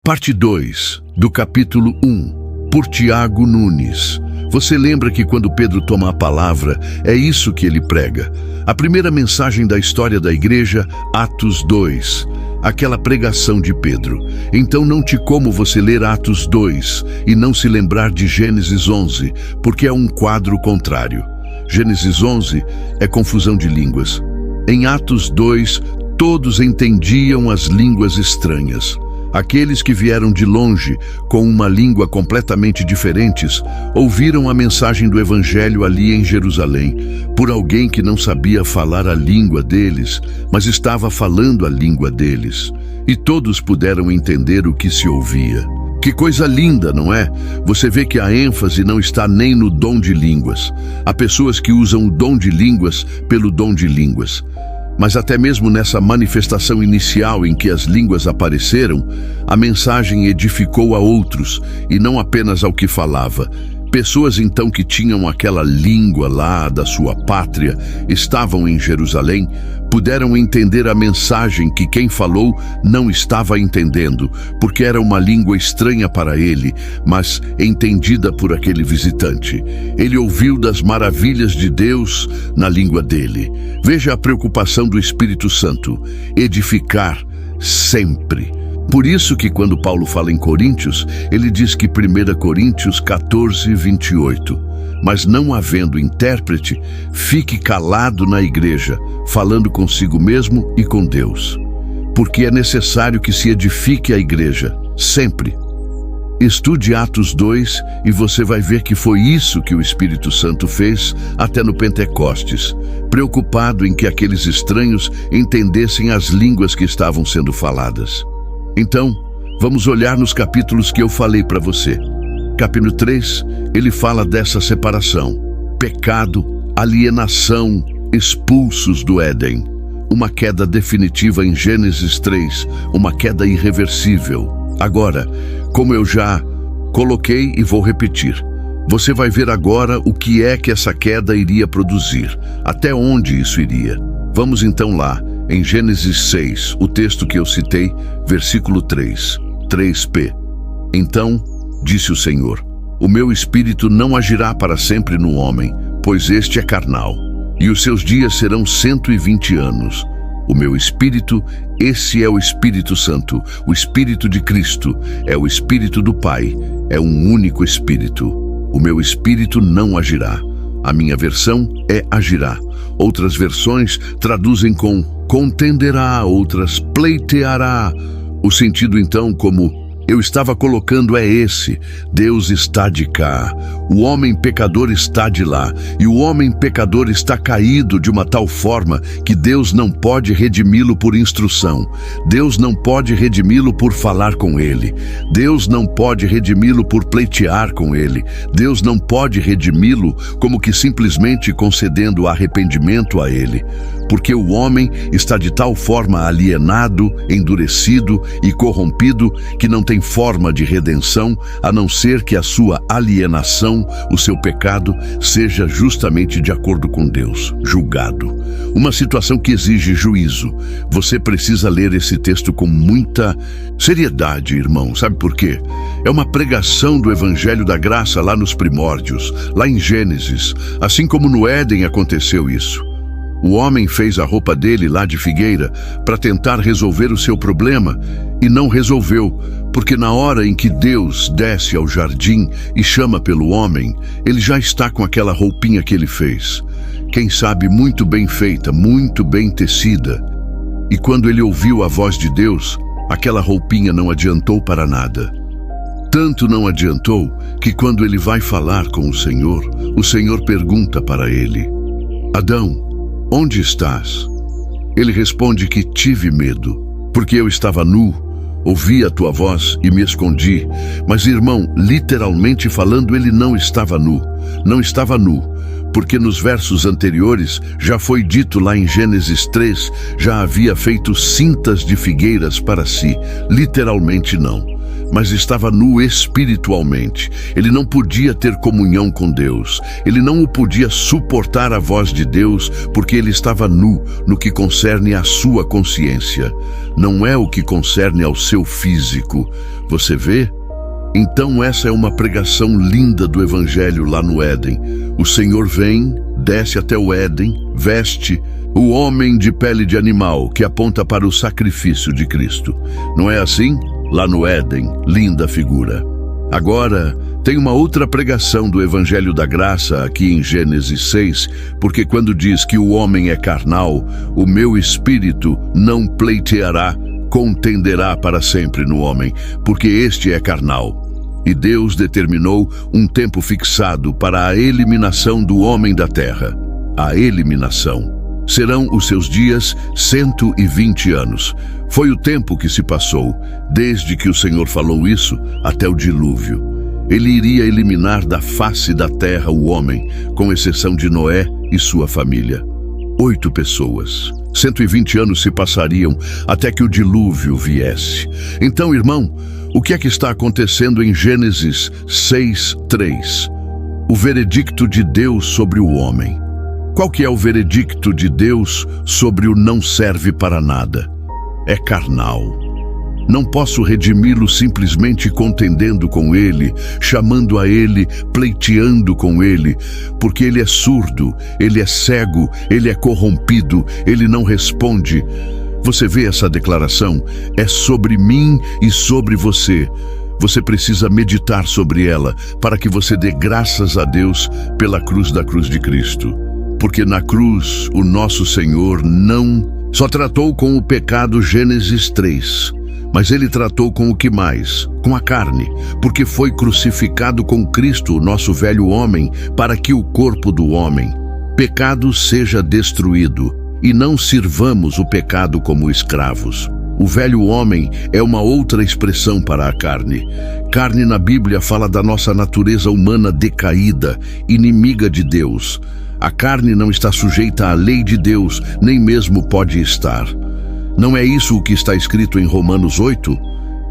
Parte 2, do capítulo 1, por Tiago Nunes. Você lembra que quando Pedro toma a palavra, é isso que ele prega. A primeira mensagem da história da igreja, Atos 2, aquela pregação de Pedro. Então não te como você ler Atos 2 e não se lembrar de Gênesis 11, porque é um quadro contrário. Gênesis 11 é confusão de línguas. Em Atos 2, todos entendiam as línguas estranhas. Aqueles que vieram de longe, com uma língua completamente diferente, ouviram a mensagem do Evangelho ali em Jerusalém, por alguém que não sabia falar a língua deles, mas estava falando a língua deles. E todos puderam entender o que se ouvia. Que coisa linda, não é? Você vê que a ênfase não está nem no dom de línguas. Há pessoas que usam o dom de línguas pelo dom de línguas. Mas até mesmo nessa manifestação inicial em que as línguas apareceram, a mensagem edificou a outros, e não apenas ao que falava. Pessoas então que tinham aquela língua lá da sua pátria, estavam em Jerusalém, puderam entender a mensagem que quem falou não estava entendendo, porque era uma língua estranha para ele, mas entendida por aquele visitante. Ele ouviu das maravilhas de Deus na língua dele. Veja a preocupação do Espírito Santo: edificar sempre. Por isso que quando Paulo fala em Coríntios, ele diz que 1 Coríntios 14, 28, mas não havendo intérprete, fique calado na igreja, falando consigo mesmo e com Deus. Porque é necessário que se edifique a igreja, sempre. Estude Atos 2 e você vai ver que foi isso que o Espírito Santo fez até no Pentecostes, preocupado em que aqueles estranhos entendessem as línguas que estavam sendo faladas. Então, vamos olhar nos capítulos que eu falei para você. Capítulo 3, ele fala dessa separação. Pecado, alienação, expulsos do Éden. Uma queda definitiva em Gênesis 3, uma queda irreversível. Agora, como eu já coloquei e vou repetir, você vai ver agora o que é que essa queda iria produzir, até onde isso iria. Vamos então lá. Em Gênesis 6, o texto que eu citei, versículo 3, 3p. Então, disse o Senhor, o meu espírito não agirá para sempre no homem, pois este é carnal, e os seus dias serão 120 anos. O meu espírito, esse é o Espírito Santo, o Espírito de Cristo, é o Espírito do Pai, é um único Espírito. O meu espírito não agirá. A minha versão é agirá. Outras versões traduzem com contenderá, outras pleiteará. O sentido então, como eu estava colocando, é esse: Deus está de cá, o homem pecador está de lá, e o homem pecador está caído de uma tal forma que Deus não pode redimi-lo por instrução, Deus não pode redimi-lo por falar com ele, Deus não pode redimi-lo por pleitear com ele, Deus não pode redimi-lo como que simplesmente concedendo arrependimento a ele, porque o homem está de tal forma alienado, endurecido e corrompido que não tem forma de redenção, a não ser que a sua alienação, o seu pecado, seja justamente de acordo com Deus, julgado. Uma situação que exige juízo. Você precisa ler esse texto com muita seriedade, irmão. Sabe por quê? É uma pregação do Evangelho da Graça lá nos primórdios, lá em Gênesis, assim como no Éden aconteceu isso. O homem fez a roupa dele lá de figueira para tentar resolver o seu problema e não resolveu, porque na hora em que Deus desce ao jardim e chama pelo homem, ele já está com aquela roupinha que ele fez. Quem sabe muito bem feita, muito bem tecida. E quando ele ouviu a voz de Deus, aquela roupinha não adiantou para nada. Tanto não adiantou que quando ele vai falar com o Senhor pergunta para ele: Adão, onde estás? Ele responde que tive medo, porque eu estava nu, ouvi a tua voz e me escondi. Mas, irmão, literalmente falando, ele não estava nu. Não estava nu, porque nos versos anteriores já foi dito lá em Gênesis 3, já havia feito cintas de figueiras para si. Literalmente não. mas estava nu espiritualmente. Ele não podia ter comunhão com Deus. Ele não o podia suportar a voz de Deus, porque ele estava nu no que concerne à sua consciência. Não é o que concerne ao seu físico. Você vê? Então essa é uma pregação linda do Evangelho lá no Éden. O Senhor vem, desce até o Éden, veste o homem de pele de animal, que aponta para o sacrifício de Cristo. Não é assim? Lá no Éden, linda figura. Agora, tem uma outra pregação do Evangelho da Graça aqui em Gênesis 6, porque quando diz que o homem é carnal, o meu espírito não pleiteará, contenderá para sempre no homem, porque este é carnal. E Deus determinou um tempo fixado para a eliminação do homem da terra. A eliminação. Serão os seus dias 120 anos. Foi o tempo que se passou, desde que o Senhor falou isso até o dilúvio. Ele iria eliminar da face da terra o homem, com exceção de Noé e sua família. 8 pessoas. 120 anos se passariam até que o dilúvio viesse. Então, irmão, o que é que está acontecendo em Gênesis 6:3? O veredicto de Deus sobre o homem. Qual que é o veredicto de Deus sobre o não serve para nada? É carnal. Não posso redimi-lo simplesmente contendendo com ele, chamando a ele, pleiteando com ele, porque ele é surdo, ele é cego, ele é corrompido, ele não responde. Você vê essa declaração? É sobre mim e sobre você. Você precisa meditar sobre ela para que você dê graças a Deus pela cruz da cruz de Cristo. Porque na cruz, o nosso Senhor não só tratou com o pecado Gênesis 3, mas ele tratou com o que mais? Com a carne, porque foi crucificado com Cristo, o nosso velho homem, para que o corpo do homem, pecado, seja destruído, e não sirvamos o pecado como escravos. O velho homem é uma outra expressão para a carne. Carne na Bíblia fala da nossa natureza humana decaída, inimiga de Deus. A carne não está sujeita à lei de Deus, nem mesmo pode estar. Não é isso o que está escrito em Romanos 8?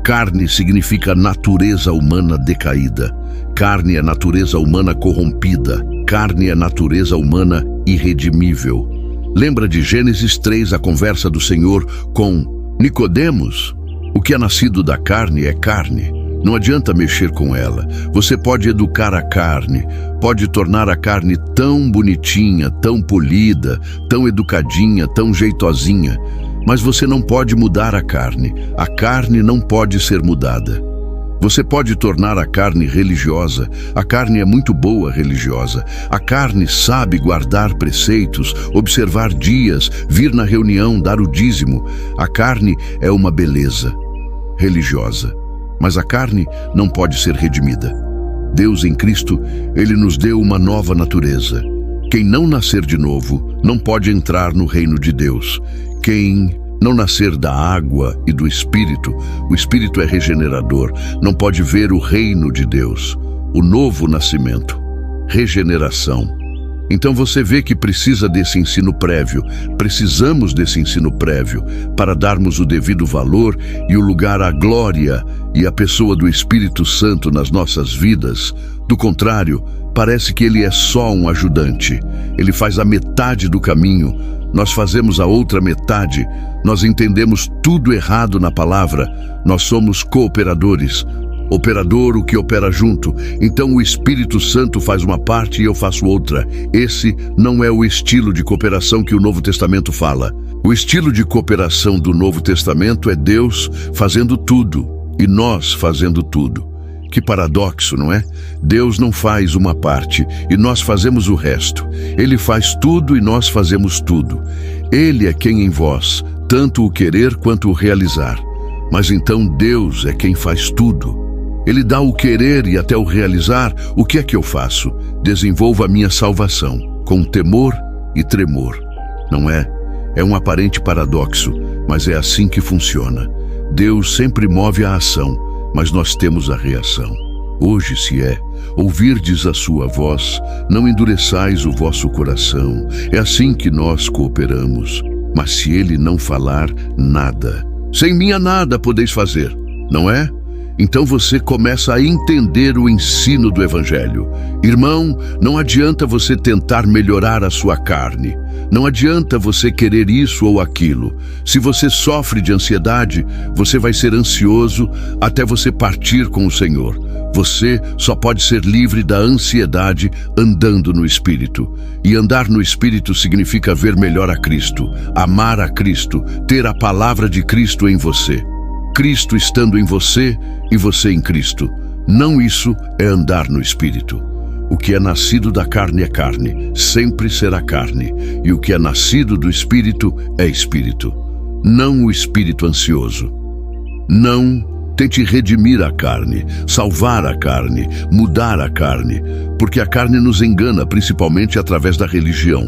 Carne significa natureza humana decaída. Carne é natureza humana corrompida. Carne é natureza humana irredimível. Lembra de Gênesis 3, a conversa do Senhor com Nicodemos? O que é nascido da carne é carne. Não adianta mexer com ela. Você pode educar a carne, pode tornar a carne tão bonitinha, tão polida, tão educadinha, tão jeitosinha, mas você não pode mudar a carne. A carne não pode ser mudada. Você pode tornar a carne religiosa. A carne é muito boa religiosa. A carne sabe guardar preceitos, observar dias, vir na reunião, dar o dízimo. A carne é uma beleza religiosa. Mas a carne não pode ser redimida. Deus em Cristo, Ele nos deu uma nova natureza. Quem não nascer de novo não pode entrar no reino de Deus. Quem não nascer da água e do Espírito, o Espírito é regenerador, não pode ver o reino de Deus. O novo nascimento, regeneração. Então você vê que precisa desse ensino prévio, precisamos desse ensino prévio para darmos o devido valor e o lugar à glória e à pessoa do Espírito Santo nas nossas vidas. Do contrário, parece que ele é só um ajudante. Ele faz a metade do caminho, nós fazemos a outra metade, nós entendemos tudo errado na palavra, nós somos cooperadores. Operador, o que opera junto. Então o Espírito Santo faz uma parte e eu faço outra. Esse não é o estilo de cooperação que o Novo Testamento fala. O estilo de cooperação do Novo Testamento é Deus fazendo tudo e nós fazendo tudo. Que paradoxo, não é? Deus não faz uma parte e nós fazemos o resto. Ele faz tudo e nós fazemos tudo. Ele é quem em vós, tanto o querer quanto o realizar. Mas então Deus é quem faz tudo. Ele dá o querer e até o realizar. O que é que eu faço? Desenvolvo a minha salvação, com temor e tremor. Não é? É um aparente paradoxo, mas é assim que funciona. Deus sempre move a ação, mas nós temos a reação. Hoje, se ouvirdes a sua voz, não endureçais o vosso coração. É assim que nós cooperamos. Mas se ele não falar, nada. Sem mim nada podeis fazer, não é? Então você começa a entender o ensino do Evangelho. Irmão, não adianta você tentar melhorar a sua carne. Não adianta você querer isso ou aquilo. Se você sofre de ansiedade, você vai ser ansioso até você partir com o Senhor. Você só pode ser livre da ansiedade andando no Espírito. E andar no Espírito significa ver melhor a Cristo, amar a Cristo, ter a palavra de Cristo em você. Cristo estando em você e você em Cristo. Não isso é andar no Espírito. O que é nascido da carne é carne, sempre será carne. E o que é nascido do Espírito é Espírito. Não o espírito ansioso. Não tente redimir a carne, salvar a carne, mudar a carne, porque a carne nos engana, principalmente através da religião.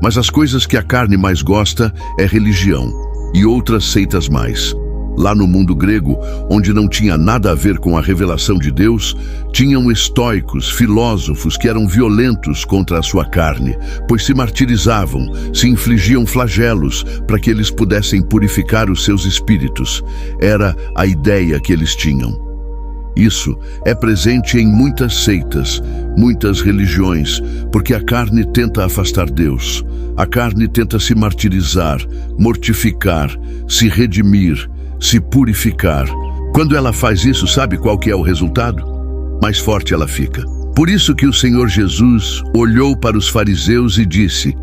Mas as coisas que a carne mais gosta é religião e outras seitas mais. Lá no mundo grego, onde não tinha nada a ver com a revelação de Deus, tinham estoicos, filósofos que eram violentos contra a sua carne, pois se martirizavam, se infligiam flagelos para que eles pudessem purificar os seus espíritos. Era a ideia que eles tinham. Isso é presente em muitas seitas, muitas religiões, porque a carne tenta afastar Deus. A carne tenta se martirizar, mortificar, se redimir, se purificar. Quando ela faz isso, sabe qual que é o resultado? Mais forte ela fica. Por isso que o Senhor Jesus olhou para os fariseus e disse: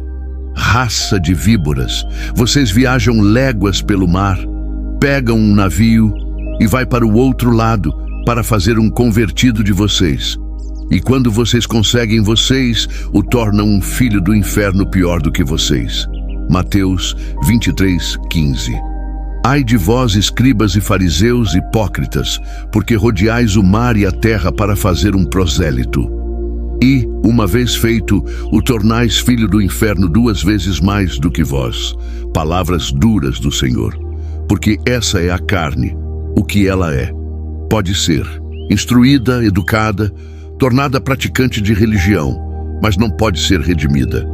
raça de víboras, vocês viajam léguas pelo mar, pegam um navio e vai para o outro lado para fazer um convertido de vocês. E quando vocês conseguem, vocês o tornam um filho do inferno pior do que vocês. Mateus 23:15. Ai de vós, escribas e fariseus hipócritas, porque rodeais o mar e a terra para fazer um prosélito. E, uma vez feito, o tornais filho do inferno 2 vezes mais do que vós. Palavras duras do Senhor. Porque essa é a carne, o que ela é. Pode ser instruída, educada, tornada praticante de religião, mas não pode ser redimida.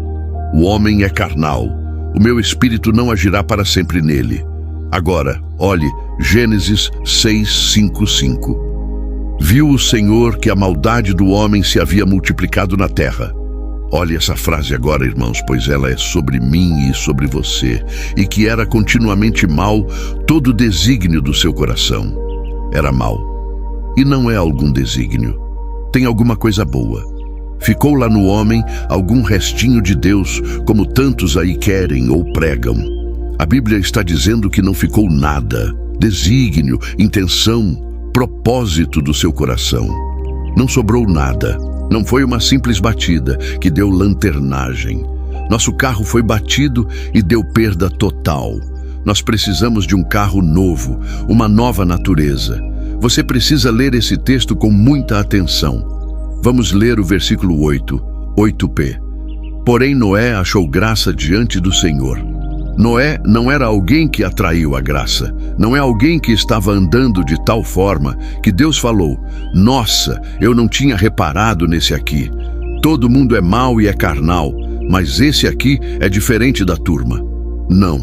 O homem é carnal. O meu espírito não agirá para sempre nele. Agora, olhe, Gênesis 6:5. Viu o Senhor que a maldade do homem se havia multiplicado na terra. Olhe essa frase agora, irmãos, pois ela é sobre mim e sobre você, e que era continuamente mal todo o desígnio do seu coração. Era mal. E não é algum desígnio. Tem alguma coisa boa. Ficou lá no homem algum restinho de Deus, como tantos aí querem ou pregam. A Bíblia está dizendo que não ficou nada, desígnio, intenção, propósito do seu coração. Não sobrou nada. Não foi uma simples batida que deu lanternagem. Nosso carro foi batido e deu perda total. Nós precisamos de um carro novo, uma nova natureza. Você precisa ler esse texto com muita atenção. Vamos ler o versículo 8p. Porém Noé achou graça diante do Senhor. Noé não era alguém que atraiu a graça, não é alguém que estava andando de tal forma que Deus falou: nossa, eu não tinha reparado nesse aqui. Todo mundo é mau e é carnal, mas esse aqui é diferente da turma. Não.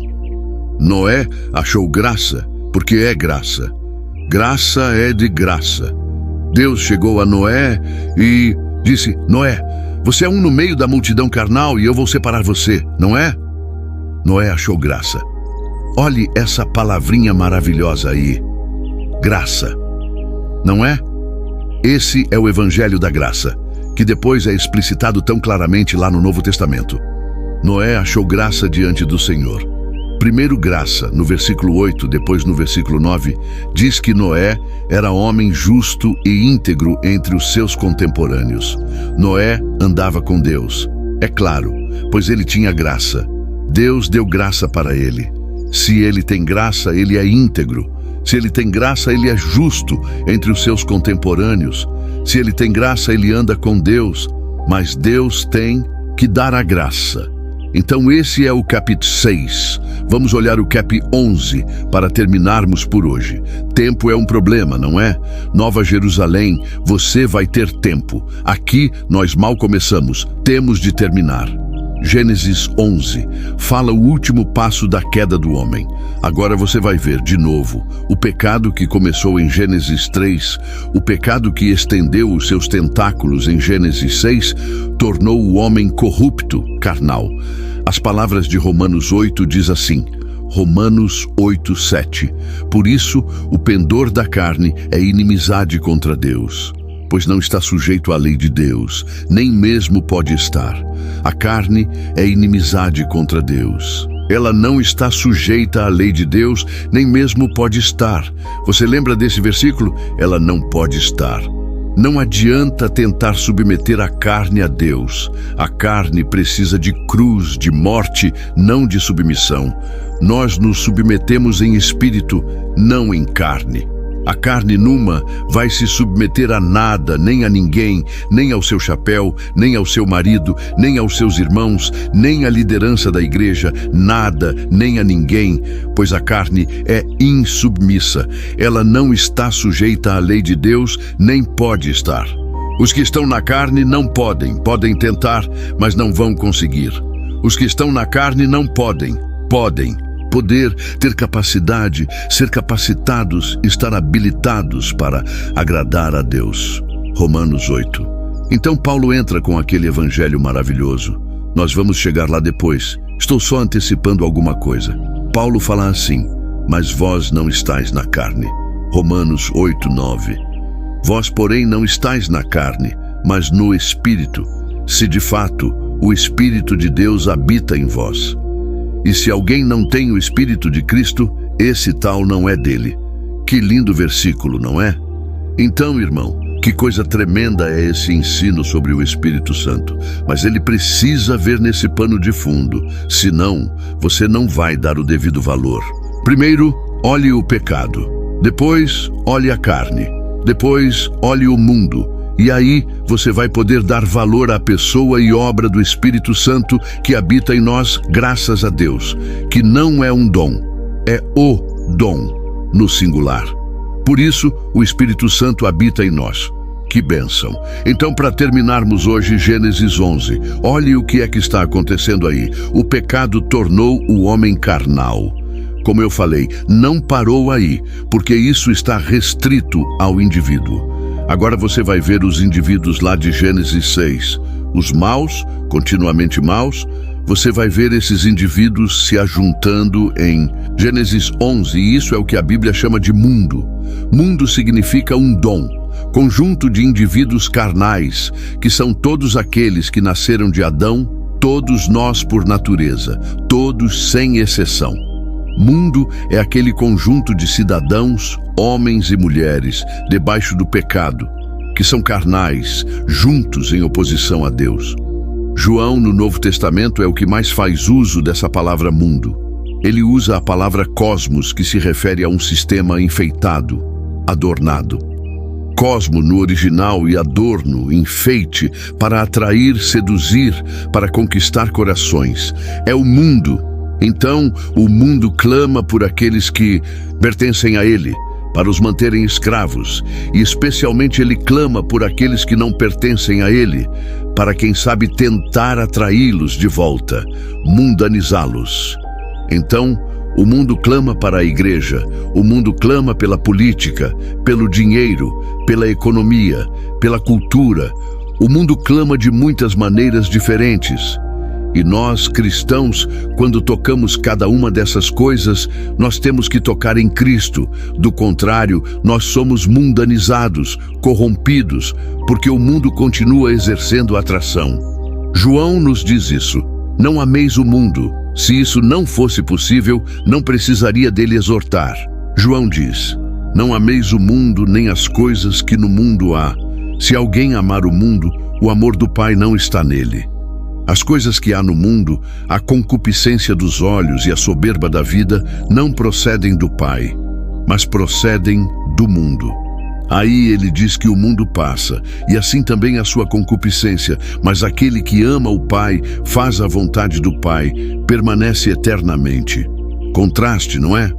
Noé achou graça, porque é graça. Graça é de graça. Deus chegou a Noé e disse: Noé, você é um no meio da multidão carnal e eu vou separar você, não é? Noé achou graça. Olhe essa palavrinha maravilhosa aí. Graça. Não é? Esse é o Evangelho da Graça, que depois é explicitado tão claramente lá no Novo Testamento. Noé achou graça diante do Senhor. Primeiro graça, no versículo 8, depois no versículo 9, diz que Noé era homem justo e íntegro entre os seus contemporâneos. Noé andava com Deus. É claro, pois ele tinha graça. Deus deu graça para ele. Se ele tem graça, ele é íntegro. Se ele tem graça, ele é justo entre os seus contemporâneos. Se ele tem graça, ele anda com Deus. Mas Deus tem que dar a graça. Então esse é o capítulo 6. Vamos olhar o cap 11 para terminarmos por hoje. Tempo é um problema, não é? Nova Jerusalém, você vai ter tempo. Aqui nós mal começamos, temos de terminar. Gênesis 11 fala o último passo da queda do homem. Agora você vai ver de novo o pecado que começou em Gênesis 3, o pecado que estendeu os seus tentáculos em Gênesis 6, tornou o homem corrupto, carnal. As palavras de Romanos 8 diz assim, Romanos 8:7. Por isso, o pendor da carne é inimizade contra Deus, pois não está sujeito à lei de Deus, nem mesmo pode estar. A carne é inimizade contra Deus. Ela não está sujeita à lei de Deus, nem mesmo pode estar. Você lembra desse versículo? Ela não pode estar. Não adianta tentar submeter a carne a Deus. A carne precisa de cruz, de morte, não de submissão. Nós nos submetemos em espírito, não em carne. A carne numa vai se submeter a nada, nem a ninguém, nem ao seu chapéu, nem ao seu marido, nem aos seus irmãos, nem à liderança da igreja, nada, nem a ninguém, pois a carne é insubmissa. Ela não está sujeita à lei de Deus, nem pode estar. Os que estão na carne não podem tentar, mas não vão conseguir. Os que estão na carne não podem. Poder, ter capacidade, ser capacitados, estar habilitados para agradar a Deus. Romanos 8. Então Paulo entra com aquele evangelho maravilhoso. Nós vamos chegar lá depois. Estou só antecipando alguma coisa. Paulo fala assim, mas vós não estáis na carne. Romanos 8:9. Vós, porém, não estáis na carne, mas no Espírito, se de fato o Espírito de Deus habita em vós. E se alguém não tem o Espírito de Cristo, esse tal não é dele. Que lindo versículo, não é? Então, irmão, que coisa tremenda é esse ensino sobre o Espírito Santo. Mas ele precisa ver nesse pano de fundo, senão você não vai dar o devido valor. Primeiro, olhe o pecado. Depois, olhe a carne. Depois, olhe o mundo. E aí você vai poder dar valor à pessoa e obra do Espírito Santo que habita em nós, graças a Deus, que não é um dom, é o dom, no singular. Por isso, o Espírito Santo habita em nós. Que bênção! Então, para terminarmos hoje, Gênesis 11, olhe o que é que está acontecendo aí. O pecado tornou o homem carnal. Como eu falei, não parou aí, porque isso está restrito ao indivíduo. Agora você vai ver os indivíduos lá de Gênesis 6. Os maus, continuamente maus, você vai ver esses indivíduos se ajuntando em Gênesis 11, e isso é o que a Bíblia chama de mundo. Mundo significa um dom, conjunto de indivíduos carnais, que são todos aqueles que nasceram de Adão, todos nós por natureza, todos sem exceção. Mundo é aquele conjunto de cidadãos, homens e mulheres, debaixo do pecado, que são carnais, juntos em oposição a Deus. João, no Novo Testamento, é o que mais faz uso dessa palavra mundo. Ele usa a palavra cosmos, que se refere a um sistema enfeitado, adornado. Cosmo no original e adorno, enfeite, para atrair, seduzir, para conquistar corações. É o mundo. Então, o mundo clama por aqueles que pertencem a ele, para os manterem escravos, e especialmente ele clama por aqueles que não pertencem a ele, para quem sabe tentar atraí-los de volta, mundanizá-los. Então, o mundo clama para a igreja, o mundo clama pela política, pelo dinheiro, pela economia, pela cultura. O mundo clama de muitas maneiras diferentes. E nós, cristãos, quando tocamos cada uma dessas coisas, nós temos que tocar em Cristo. Do contrário, nós somos mundanizados, corrompidos, porque o mundo continua exercendo atração. João nos diz isso. Não ameis o mundo. Se isso não fosse possível, não precisaria dele exortar. João diz, não ameis o mundo nem as coisas que no mundo há. Se alguém amar o mundo, o amor do Pai não está nele. As coisas que há no mundo, a concupiscência dos olhos e a soberba da vida, não procedem do Pai, mas procedem do mundo. Aí ele diz que o mundo passa, e assim também a sua concupiscência, mas aquele que ama o Pai, faz a vontade do Pai, permanece eternamente. Contraste, não é?